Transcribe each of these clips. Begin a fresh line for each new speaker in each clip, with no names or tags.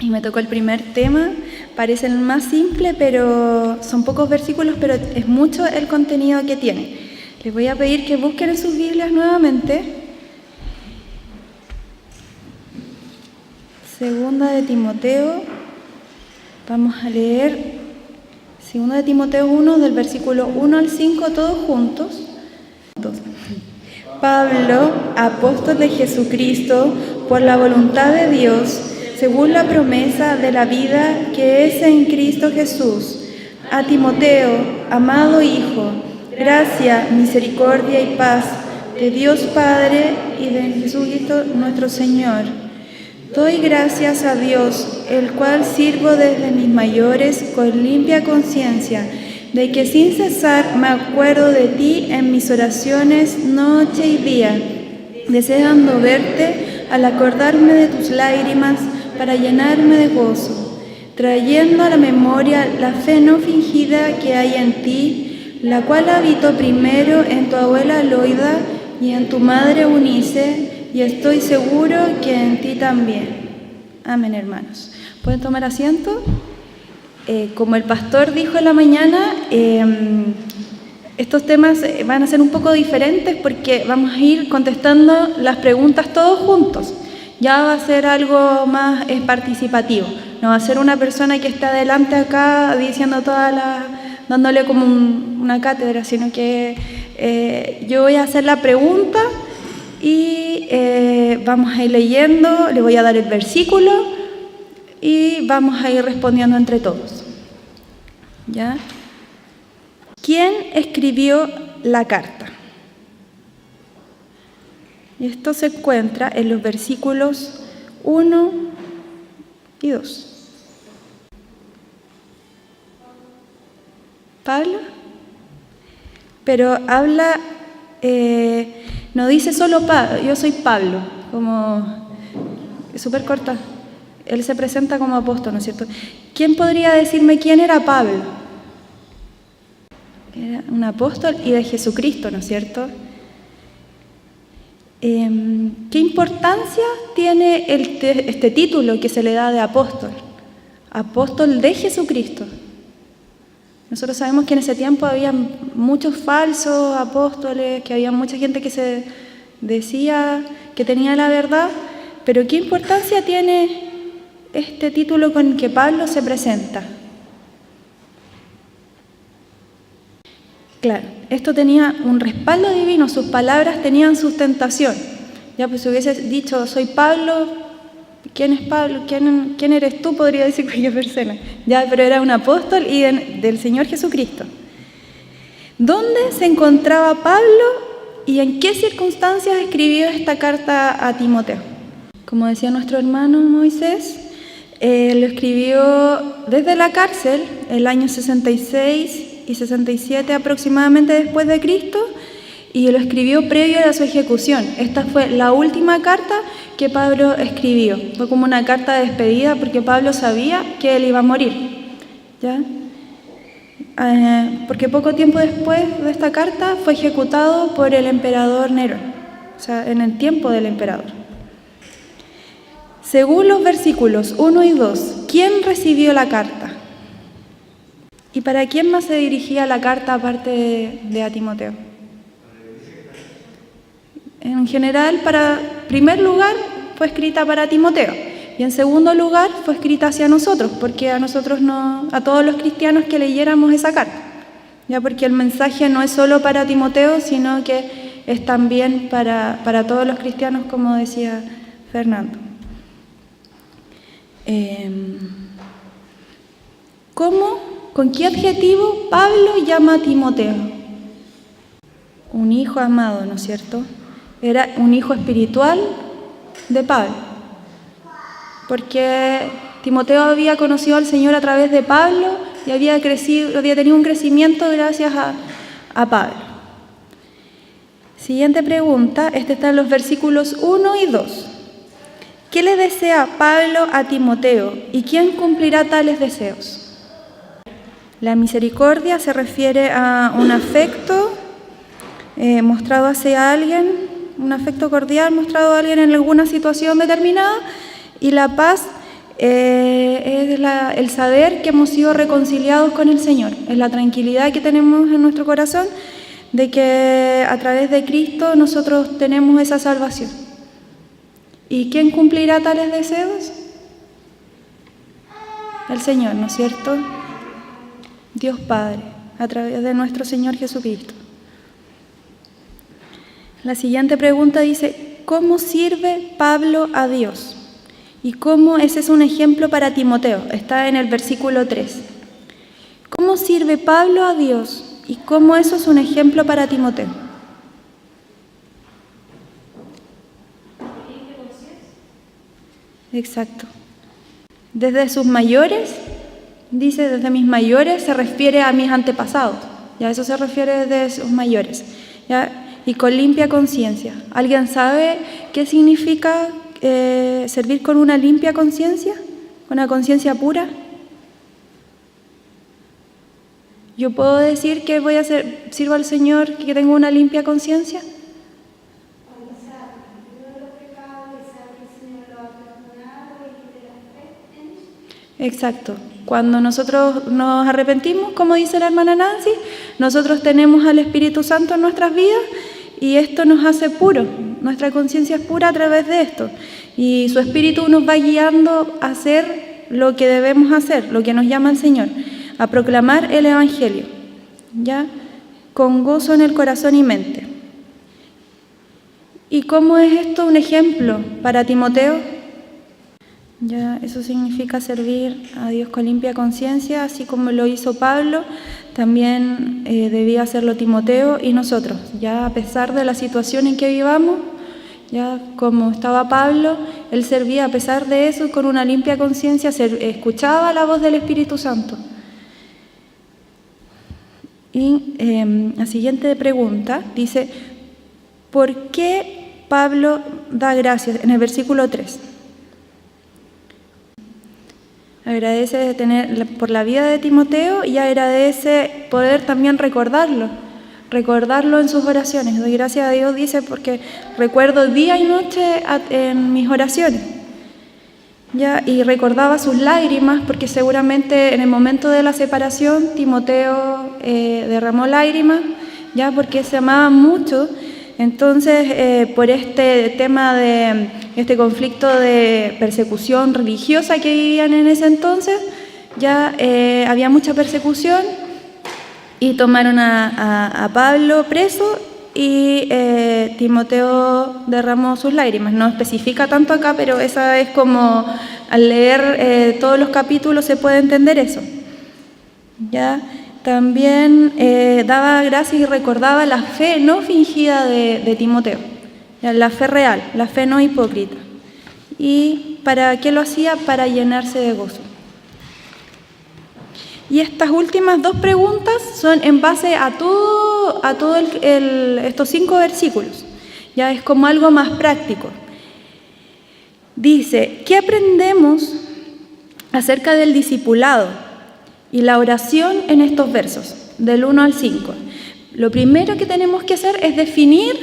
y me tocó el primer tema. Parece el más simple, pero son pocos versículos, pero es mucho el contenido que tiene. Les voy a pedir que busquen en sus Biblias nuevamente. Segunda de Timoteo. Vamos a leer Segunda de Timoteo 1, del versículo 1 al 5, todos juntos. Pablo, apóstol de Jesucristo, por la voluntad de Dios, según la promesa de la vida que es en Cristo Jesús, a Timoteo, amado Hijo, gracia, misericordia y paz de Dios Padre y de Jesucristo nuestro Señor. Doy gracias a Dios, el cual sirvo desde mis mayores con limpia conciencia, de que sin cesar me acuerdo de ti en mis oraciones noche y día, deseando verte al acordarme de tus lágrimas para llenarme de gozo, trayendo a la memoria la fe no fingida que hay en ti, la cual habitó primero en tu abuela Loida y en tu madre Eunice, y estoy seguro que en ti también. Amén, hermanos. ¿Pueden tomar asiento? Como el pastor dijo en la mañana, estos temas van a ser un poco diferentes porque vamos a ir contestando las preguntas todos juntos. Ya va a ser algo más participativo. No va a ser una persona que está adelante acá diciendo dándole como una cátedra, sino que yo voy a hacer la pregunta y vamos a ir leyendo, le voy a dar el versículo y vamos a ir respondiendo entre todos. ¿Ya? ¿Quién escribió la carta? Y esto se encuentra en los versículos 1 y 2. ¿Pablo? Pero habla, no dice solo Pablo, yo soy Pablo, como súper corta. Él se presenta como apóstol, ¿no es cierto? ¿Quién podría decirme quién era Pablo? Era un apóstol y de Jesucristo, ¿no es cierto? ¿Qué importancia tiene este título que se le da de apóstol? Apóstol de Jesucristo. Nosotros sabemos que en ese tiempo había muchos falsos apóstoles, que había mucha gente que se decía que tenía la verdad, pero ¿qué importancia tiene este título con que Pablo se presenta? Claro, esto tenía un respaldo divino, sus palabras tenían sustentación. Ya pues si hubiese dicho, soy Pablo, ¿quién es Pablo? ¿Quién eres tú? Podría decir cualquier persona. Ya, pero era un apóstol y del Señor Jesucristo. ¿Dónde se encontraba Pablo y en qué circunstancias escribió esta carta a Timoteo? Como decía nuestro hermano Moisés, lo escribió desde la cárcel, el año 66 y 67 aproximadamente después de Cristo, y lo escribió previo a su ejecución. Esta fue la última carta que Pablo escribió. Fue como una carta de despedida porque Pablo sabía que él iba a morir, ¿ya? Porque poco tiempo después de esta carta fue ejecutado por el emperador Nerón, o sea, en el tiempo del emperador. Según los versículos 1 y 2, ¿quién recibió la carta? ¿Y para quién más se dirigía la carta aparte de a Timoteo? En general, primer lugar, fue escrita para Timoteo. Y en segundo lugar, fue escrita hacia nosotros, porque a todos los cristianos que leyéramos esa carta. Ya, porque el mensaje no es solo para Timoteo, sino que es también para todos los cristianos, como decía Fernando. ¿Con qué adjetivo Pablo llama a Timoteo? Un hijo amado, ¿no es cierto? Era un hijo espiritual de Pablo, porque Timoteo había conocido al Señor a través de Pablo y había tenido un crecimiento gracias a Pablo. Siguiente pregunta, está en los versículos 1 y 2. ¿Qué le desea Pablo a Timoteo y quién cumplirá tales deseos? La misericordia se refiere a un afecto mostrado hacia alguien, un afecto cordial mostrado a alguien en alguna situación determinada, y la paz es el saber que hemos sido reconciliados con el Señor, es la tranquilidad que tenemos en nuestro corazón de que a través de Cristo nosotros tenemos esa salvación. ¿Y quién cumplirá tales deseos? El Señor, ¿no es cierto? Dios Padre, a través de nuestro Señor Jesucristo. La siguiente pregunta dice, ¿cómo sirve Pablo a Dios? Y cómo ese es un ejemplo para Timoteo, está en el versículo 3. ¿Cómo sirve Pablo a Dios? Y cómo eso es un ejemplo para Timoteo. Exacto. Desde sus mayores, dice, desde mis mayores se refiere a mis antepasados. Ya eso se refiere desde sus mayores. ¿Ya? Y con limpia conciencia. ¿Alguien sabe qué significa servir con una limpia conciencia? ¿Una conciencia pura? ¿Yo puedo decir que sirvo al Señor, que tengo una limpia conciencia? Exacto. Cuando nosotros nos arrepentimos, como dice la hermana Nancy, nosotros tenemos al Espíritu Santo en nuestras vidas y esto nos hace puros. Nuestra conciencia es pura a través de esto. Y su Espíritu nos va guiando a hacer lo que debemos hacer, lo que nos llama el Señor, a proclamar el Evangelio, ¿ya? Con gozo en el corazón y mente. ¿Y cómo es esto un ejemplo para Timoteo? Ya, eso significa servir a Dios con limpia conciencia, así como lo hizo Pablo, también debía hacerlo Timoteo y nosotros. Ya a pesar de la situación en que vivamos, ya como estaba Pablo, él servía a pesar de eso con una limpia conciencia, escuchaba la voz del Espíritu Santo. Y la siguiente pregunta dice, ¿por qué Pablo da gracias? En el versículo 3. Agradece por la vida de Timoteo y agradece poder también recordarlo en sus oraciones. Doy gracias a Dios, dice, porque recuerdo día y noche en mis oraciones. ¿Ya? Y recordaba sus lágrimas, porque seguramente en el momento de la separación Timoteo derramó lágrimas, ¿ya? Porque se amaban mucho. Entonces, por este tema de este conflicto de persecución religiosa que vivían en ese entonces, ya había mucha persecución y tomaron a Pablo preso y Timoteo derramó sus lágrimas. No especifica tanto acá, pero esa es como, al leer todos los capítulos se puede entender eso. ¿Ya? También daba gracias y recordaba la fe no fingida de Timoteo, la fe real, la fe no hipócrita. ¿Y para qué lo hacía? Para llenarse de gozo. Y estas últimas dos preguntas son en base a todo estos 5 versículos. Ya es como algo más práctico. Dice, ¿qué aprendemos acerca del discipulado y la oración en estos versos, del 1 al 5? Lo primero que tenemos que hacer es definir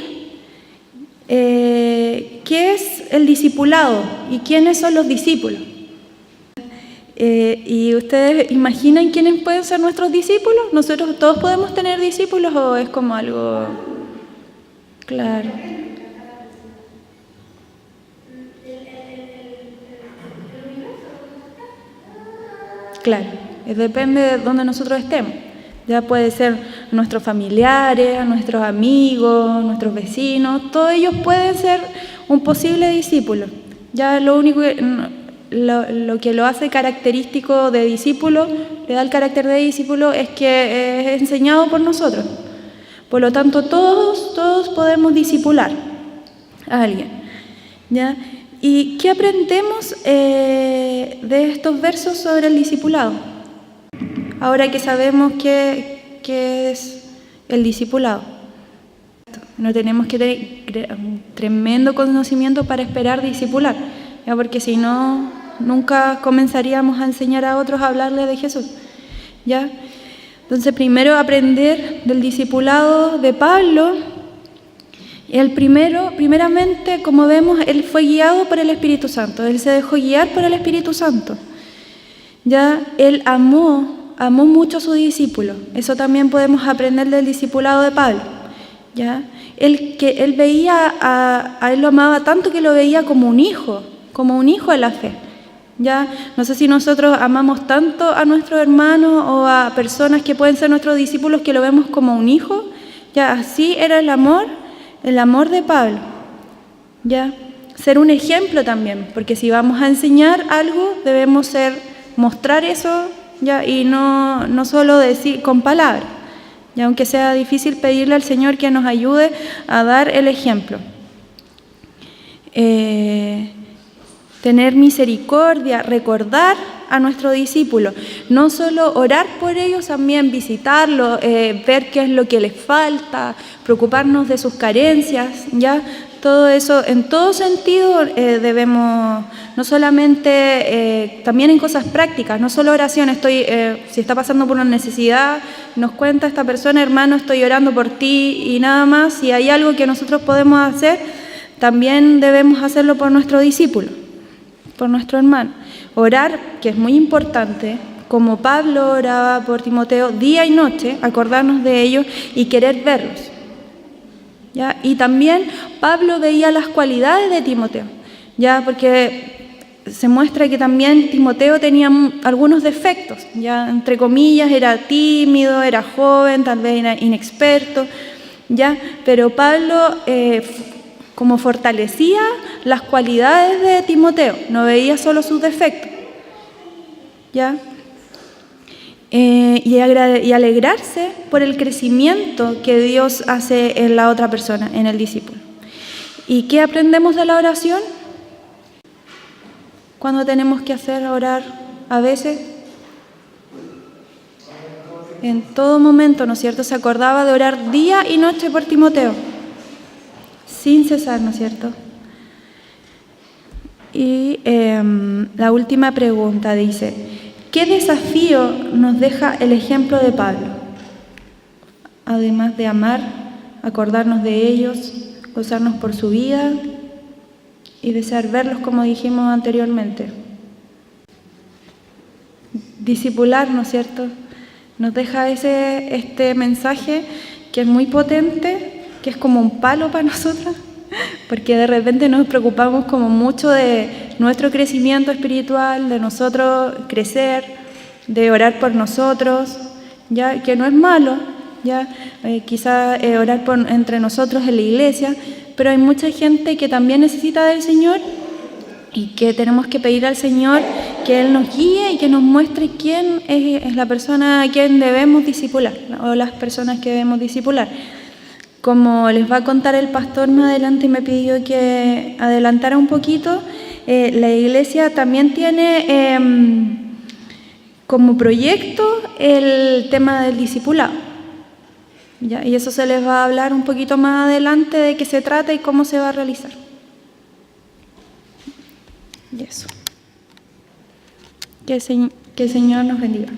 qué es el discipulado y quiénes son los discípulos. ¿Y ustedes imaginan quiénes pueden ser nuestros discípulos? ¿Nosotros todos podemos tener discípulos o es como algo claro? Claro, depende de dónde nosotros estemos. Ya puede ser nuestros familiares, nuestros amigos, nuestros vecinos, todos ellos pueden ser un posible discípulo. Ya lo único lo que lo hace característico de discípulo, le da el carácter de discípulo, es que es enseñado por nosotros. Por lo tanto, todos podemos discipular a alguien. ¿Ya? ¿Y qué aprendemos de estos versos sobre el discipulado? Ahora que sabemos qué es el discipulado. No tenemos que tener un tremendo conocimiento para esperar discipular, ¿ya? Porque si no, nunca comenzaríamos a enseñar a otros a hablarle de Jesús, ¿ya? Entonces, primero aprender del discipulado de Pablo Primeramente, como vemos, él fue guiado por el Espíritu Santo, él se dejó guiar por el Espíritu Santo. Ya, él amó mucho a su discípulo. Eso también podemos aprender del discipulado de Pablo. ¿Ya? Él veía a él lo amaba tanto que lo veía como un hijo de la fe. ¿Ya? No sé si nosotros amamos tanto a nuestros hermanos o a personas que pueden ser nuestros discípulos que lo vemos como un hijo. ¿Ya? Así era el amor de Pablo. ¿Ya? Ser un ejemplo también, porque si vamos a enseñar algo debemos mostrar eso, ¿ya? Y no solo decir con palabras, y aunque sea difícil pedirle al Señor que nos ayude a dar el ejemplo. Tener misericordia, recordar a nuestro discípulo, no solo orar por ellos, también visitarlos, ver qué es lo que les falta, preocuparnos de sus carencias, ¿ya? Todo eso, en todo sentido debemos, no solamente, también en cosas prácticas, no solo oración, si está pasando por una necesidad, nos cuenta esta persona, hermano, estoy orando por ti y nada más, si hay algo que nosotros podemos hacer, también debemos hacerlo por nuestro discípulo, por nuestro hermano. Orar, que es muy importante, como Pablo oraba por Timoteo día y noche, acordarnos de ellos y querer verlos. ¿Ya? Y también Pablo veía las cualidades de Timoteo, ¿ya? Porque se muestra que también Timoteo tenía algunos defectos, ¿ya? Entre comillas, era tímido, era joven, tal vez era inexperto, ¿ya? Pero Pablo como fortalecía las cualidades de Timoteo, no veía solo sus defectos, ¿ya? Y alegrarse por el crecimiento que Dios hace en la otra persona, en el discípulo. ¿Y qué aprendemos de la oración? ¿Cuándo tenemos que orar? A veces, en todo momento, ¿no es cierto? Se acordaba de orar día y noche por Timoteo, sin cesar, ¿no es cierto? Y la última pregunta dice: ¿qué desafío nos deja el ejemplo de Pablo? Además de amar, acordarnos de ellos, gozarnos por su vida y desear verlos como dijimos anteriormente. Discipular, ¿no es cierto? Nos deja este mensaje que es muy potente, que es como un palo para nosotros, porque de repente nos preocupamos como mucho de nuestro crecimiento espiritual, de nosotros crecer, de orar por nosotros, ya que no es malo, ya quizá orar entre nosotros en la iglesia, pero hay mucha gente que también necesita del Señor y que tenemos que pedir al Señor que Él nos guíe y que nos muestre quién es la persona a quien debemos discipular o las personas que debemos discipular. Como les va a contar el pastor más adelante y me pidió que adelantara un poquito, la iglesia también tiene como proyecto el tema del discipulado. ¿Ya? Y eso se les va a hablar un poquito más adelante de qué se trata y cómo se va a realizar. Y eso. Que el Señor nos bendiga.